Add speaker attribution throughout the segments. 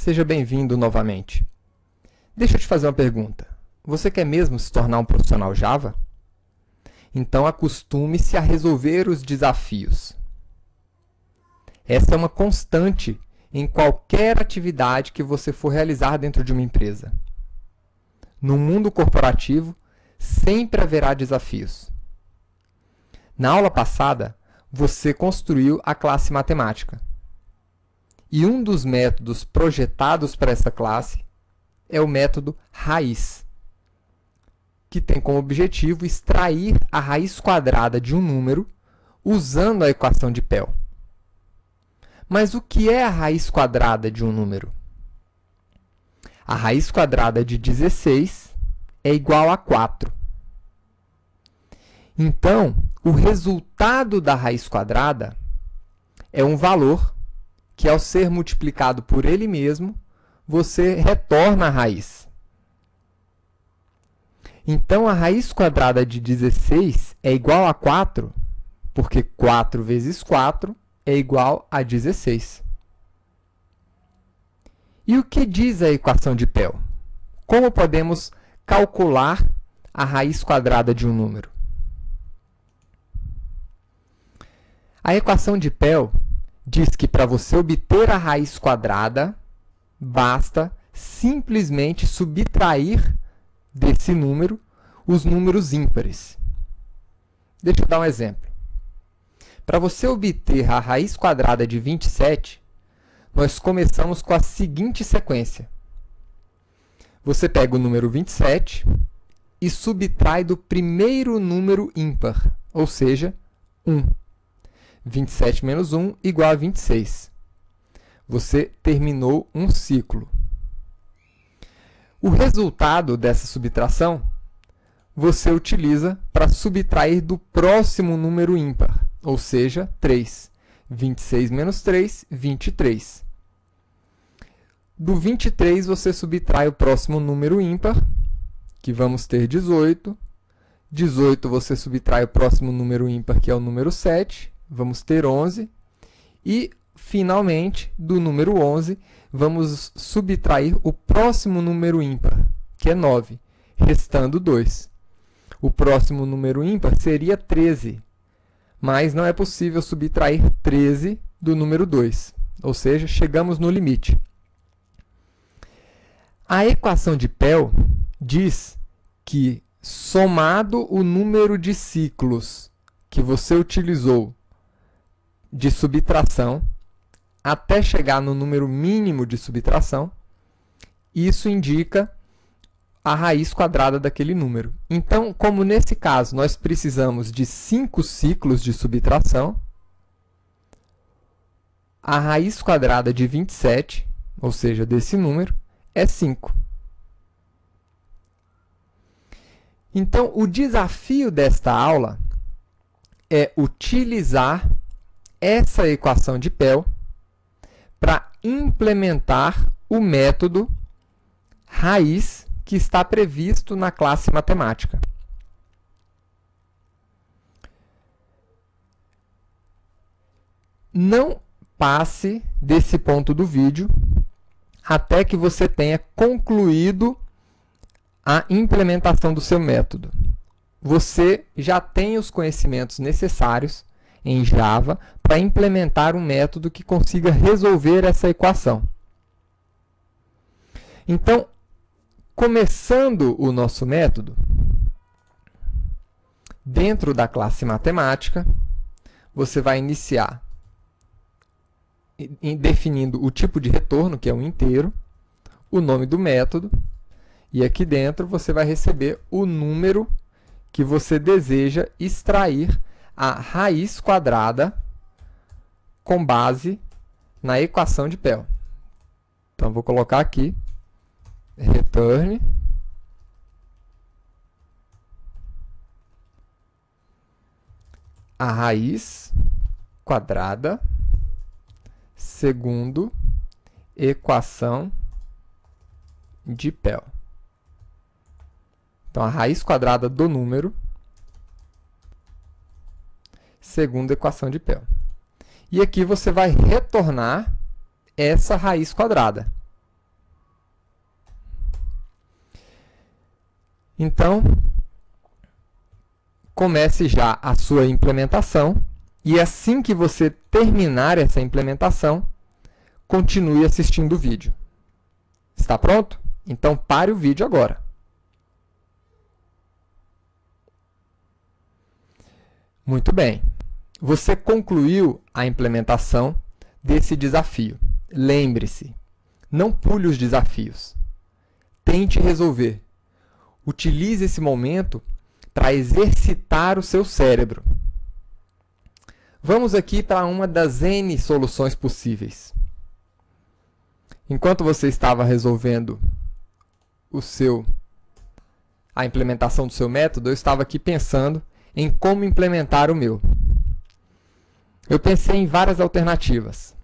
Speaker 1: Seja bem-vindo novamente. Deixa eu te fazer uma pergunta. Você quer mesmo se tornar um profissional Java? Então, acostume-se a resolver os desafios. Essa é uma constante em qualquer atividade que você for realizar dentro de uma empresa. No mundo corporativo, sempre haverá desafios. Na aula passada, você construiu a classe matemática. E um dos métodos projetados para essa classe é o método raiz, que tem como objetivo extrair a raiz quadrada de um número usando a equação de Pell. Mas o que é a raiz quadrada de um número? A raiz quadrada de 16 é igual a 4. Então, o resultado da raiz quadrada é um valor que, ao ser multiplicado por ele mesmo, você retorna a raiz. Então, a raiz quadrada de 16 é igual a 4, porque 4 vezes 4 é igual a 16. E o que diz a equação de Pell? Como podemos calcular a raiz quadrada de um número? A equação de Pell diz que para você obter a raiz quadrada, basta simplesmente subtrair desse número os números ímpares. Deixa eu dar um exemplo. Para você obter a raiz quadrada de 27, nós começamos com a seguinte sequência. Você pega o número 27 e subtrai do primeiro número ímpar, ou seja, 1. 27 menos 1 igual a 26. Você terminou um ciclo. O resultado dessa subtração, você utiliza para subtrair do próximo número ímpar, ou seja, 3. 26 menos 3, 23. Do 23, você subtrai o próximo número ímpar, que vamos ter 18. 18, você subtrai o próximo número ímpar, que é o número 7. Vamos ter 11. E, finalmente, do número 11, vamos subtrair o próximo número ímpar, que é 9, restando 2. O próximo número ímpar seria 13, mas não é possível subtrair 13 do número 2, ou seja, chegamos no limite. A equação de Pell diz que, somado o número de ciclos que você utilizou de subtração, até chegar no número mínimo de subtração, isso indica a raiz quadrada daquele número. Então, como nesse caso nós precisamos de 5 ciclos de subtração, a raiz quadrada de 27, ou seja, desse número, é 5. Então, o desafio desta aula é utilizar essa equação de Pell para implementar o método raiz que está previsto na classe matemática. Não passe desse ponto do vídeo até que você tenha concluído a implementação do seu método. Você já tem os conhecimentos necessários em Java para implementar um método que consiga resolver essa equação. Então, começando o nosso método, dentro da classe matemática, você vai iniciar definindo o tipo de retorno, que é um inteiro, o nome do método, e aqui dentro você vai receber o número que você deseja extrair a raiz quadrada com base na equação de Pell. Então, vou colocar aqui, return a raiz quadrada segundo equação de Pell. Então, a raiz quadrada do número segundo equação de Pell. E aqui você vai retornar essa raiz quadrada. Então, comece já a sua implementação e assim que você terminar essa implementação, continue assistindo o vídeo. Está pronto? Então, pare o vídeo agora. Muito bem. Você concluiu a implementação desse desafio. Lembre-se, não pule os desafios. Tente resolver. Utilize esse momento para exercitar o seu cérebro. Vamos aqui para uma das N soluções possíveis. Enquanto você estava resolvendo a implementação do seu método, eu estava aqui pensando em como implementar o meu. Eu pensei em várias alternativas.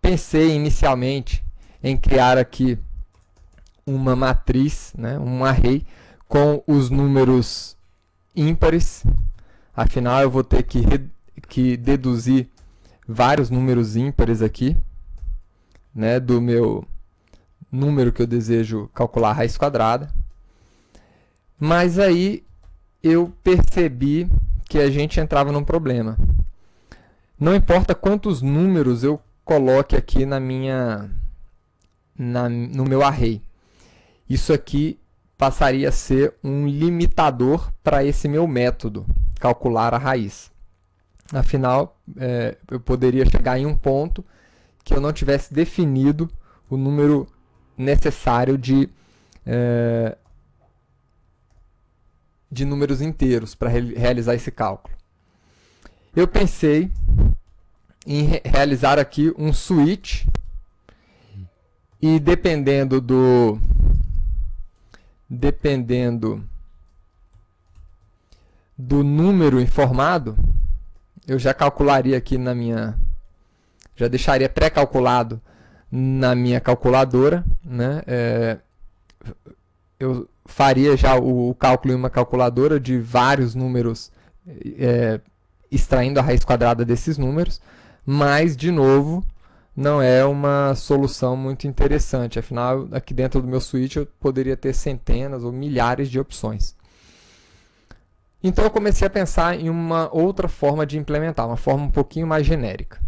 Speaker 1: Pensei inicialmente em criar aqui uma matriz, né, um array, com os números ímpares. Afinal, eu vou ter que deduzir vários números ímpares aqui, né, do meu número que eu desejo calcular a raiz quadrada. Mas aí eu percebi que a gente entrava num problema. Não importa quantos números eu coloque aqui no meu array. Isso aqui passaria a ser um limitador para esse meu método, calcular a raiz. Afinal, eu poderia chegar em um ponto que eu não tivesse definido o número necessário de números inteiros para realizar esse cálculo. Eu pensei em realizar aqui um switch e dependendo do número informado, eu já calcularia aqui já deixaria pré-calculado na minha calculadora, né? Eu faria já o cálculo em uma calculadora de vários números, extraindo a raiz quadrada desses números, mas, de novo, não é uma solução muito interessante. Afinal, aqui dentro do meu switch eu poderia ter centenas ou milhares de opções. Então, eu comecei a pensar em uma outra forma de implementar, uma forma um pouquinho mais genérica.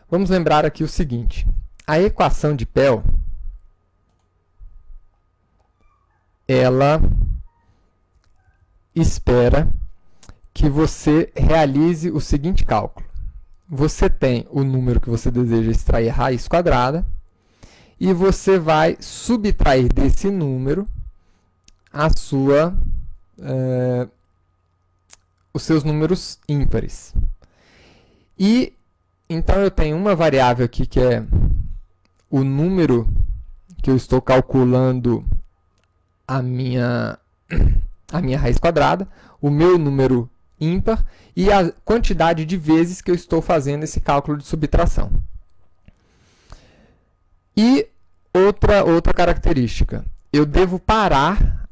Speaker 1: Vamos lembrar aqui o seguinte. A equação de Pell, ela espera que você realize o seguinte cálculo. Você tem o número que você deseja extrair a raiz quadrada e você vai subtrair desse número os seus números ímpares. E então eu tenho uma variável aqui que é o número que eu estou calculando a minha raiz quadrada, o meu número ímpar e a quantidade de vezes que eu estou fazendo esse cálculo de subtração. E outra característica, eu devo parar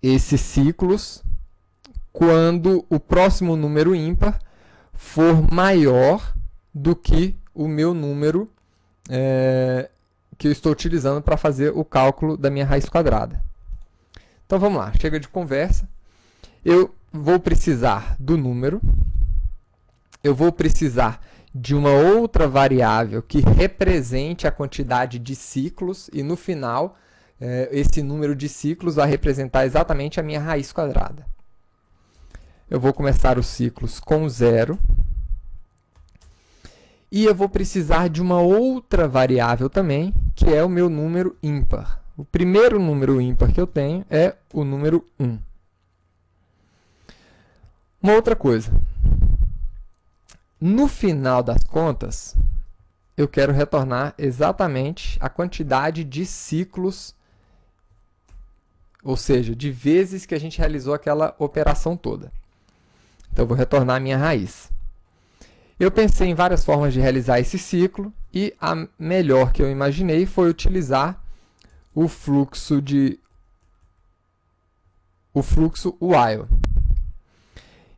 Speaker 1: esses ciclos quando o próximo número ímpar for maior do que o meu número que eu estou utilizando para fazer o cálculo da minha raiz quadrada. Então vamos lá, chega de conversa. Eu vou precisar do número, eu vou precisar de uma outra variável que represente a quantidade de ciclos e no final esse número de ciclos vai representar exatamente a minha raiz quadrada. Eu vou começar os ciclos com 0 e eu vou precisar de uma outra variável também, que é o meu número ímpar. O primeiro número ímpar que eu tenho é o número 1. Uma outra coisa. No final das contas, eu quero retornar exatamente a quantidade de ciclos, ou seja, de vezes que a gente realizou aquela operação toda. Então, eu vou retornar a minha raiz. Eu pensei em várias formas de realizar esse ciclo e a melhor que eu imaginei foi utilizar o fluxo while.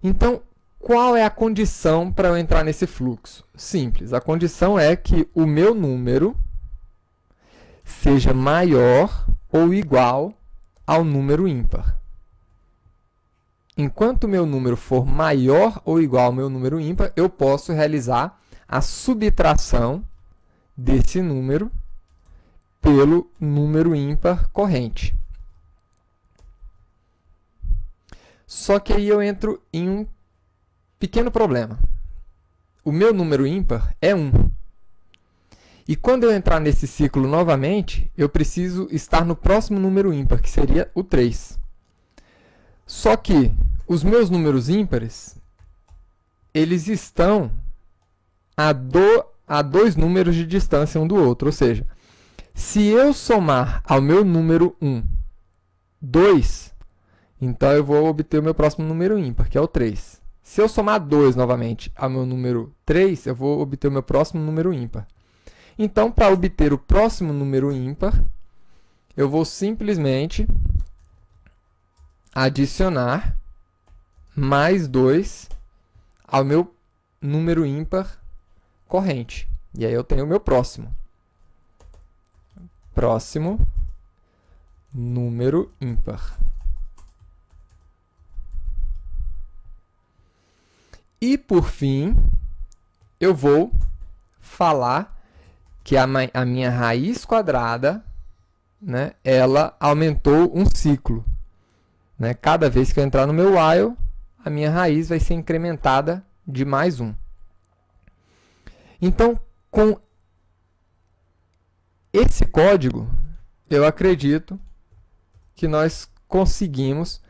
Speaker 1: Então, qual é a condição para eu entrar nesse fluxo? Simples, a condição é que o meu número seja maior ou igual ao número ímpar. Enquanto o meu número for maior ou igual ao meu número ímpar, eu posso realizar a subtração desse número pelo número ímpar corrente. Só que aí eu entro em um pequeno problema. O meu número ímpar é 1. E quando eu entrar nesse ciclo novamente, eu preciso estar no próximo número ímpar, que seria o 3. Só que os meus números ímpares, eles estão a dois números de distância um do outro. Ou seja, se eu somar ao meu número 1 2, então eu vou obter o meu próximo número ímpar, que é o 3. Se eu somar 2 novamente ao meu número 3, eu vou obter o meu próximo número ímpar. Então, para obter o próximo número ímpar, eu vou simplesmente adicionar mais 2 ao meu número ímpar corrente. E aí eu tenho o meu próximo. Próximo número ímpar. E, por fim, eu vou falar que a minha raiz quadrada, né, ela aumentou um ciclo. Né? Cada vez que eu entrar no meu while, a minha raiz vai ser incrementada de mais 1. Então, com esse código, eu acredito que nós conseguimos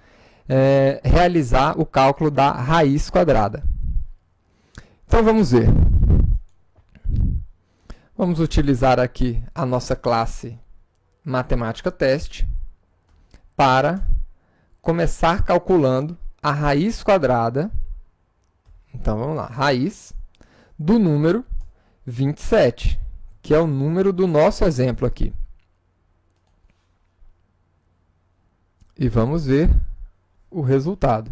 Speaker 1: realizar o cálculo da raiz quadrada. Então, vamos ver. Vamos utilizar aqui a nossa classe Matemática Teste para começar calculando a raiz quadrada. Então, vamos lá. Raiz do número 27, que é o número do nosso exemplo aqui. E vamos ver o resultado.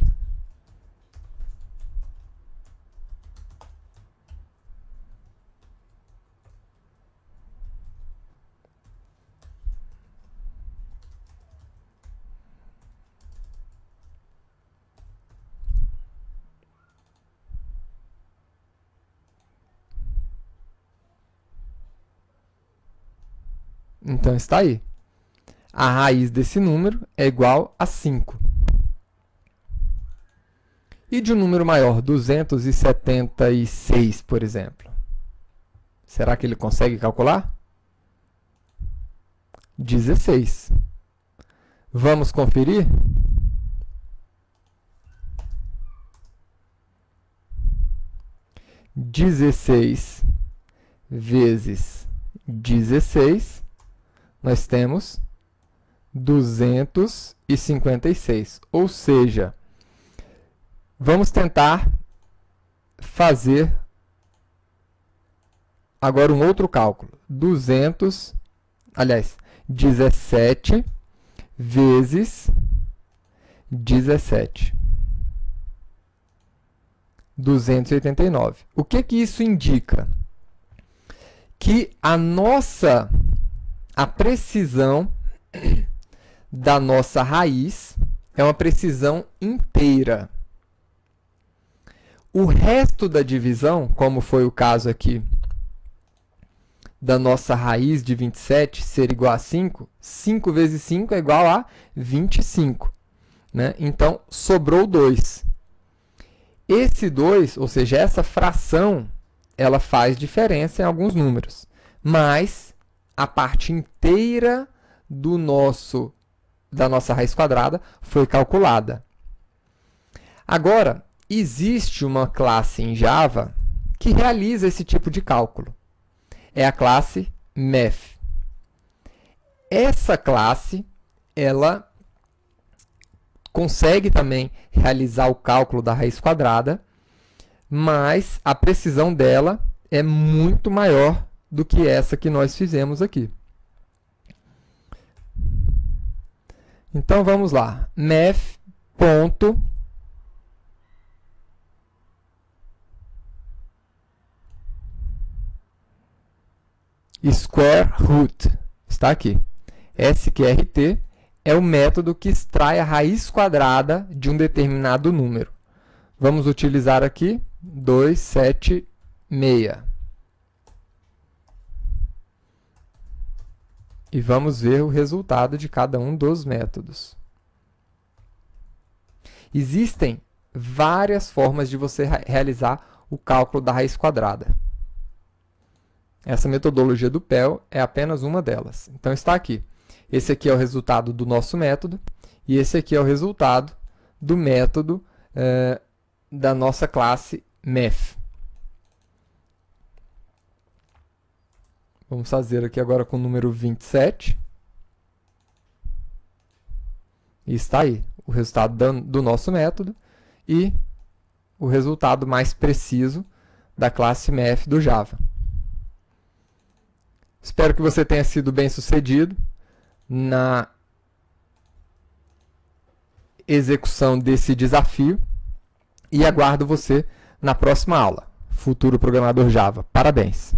Speaker 1: Então, está aí. A raiz desse número é igual a 5. E de um número maior, 276, por exemplo. Será que ele consegue calcular? 16. Vamos conferir? Dezesseis vezes 16, nós temos 256. Ou seja, vamos tentar fazer agora um outro cálculo. 17 vezes 17. 289. O que que isso indica? Que a precisão da nossa raiz é uma precisão inteira. O resto da divisão, como foi o caso aqui da nossa raiz de 27 ser igual a 5, 5 vezes 5 é igual a 25. Né? Então, sobrou 2. Esse 2, ou seja, essa fração, ela faz diferença em alguns números. Mas a parte inteira da nossa raiz quadrada foi calculada. Agora, existe uma classe em Java que realiza esse tipo de cálculo. É a classe Math. Essa classe, ela consegue também realizar o cálculo da raiz quadrada, mas a precisão dela é muito maior do que essa que nós fizemos aqui. Então, vamos lá. Math.square root está aqui. SQRT é o método que extrai a raiz quadrada de um determinado número. Vamos utilizar aqui 276. E vamos ver o resultado de cada um dos métodos. Existem várias formas de você realizar o cálculo da raiz quadrada. Essa metodologia do PEL é apenas uma delas. Então, está aqui. Esse aqui é o resultado do nosso método, e esse aqui é o resultado do método da nossa classe Math. Vamos fazer aqui agora com o número 27. E está aí o resultado do nosso método e o resultado mais preciso da classe Math do Java. Espero que você tenha sido bem sucedido na execução desse desafio e aguardo você na próxima aula. Futuro Programador Java. Parabéns!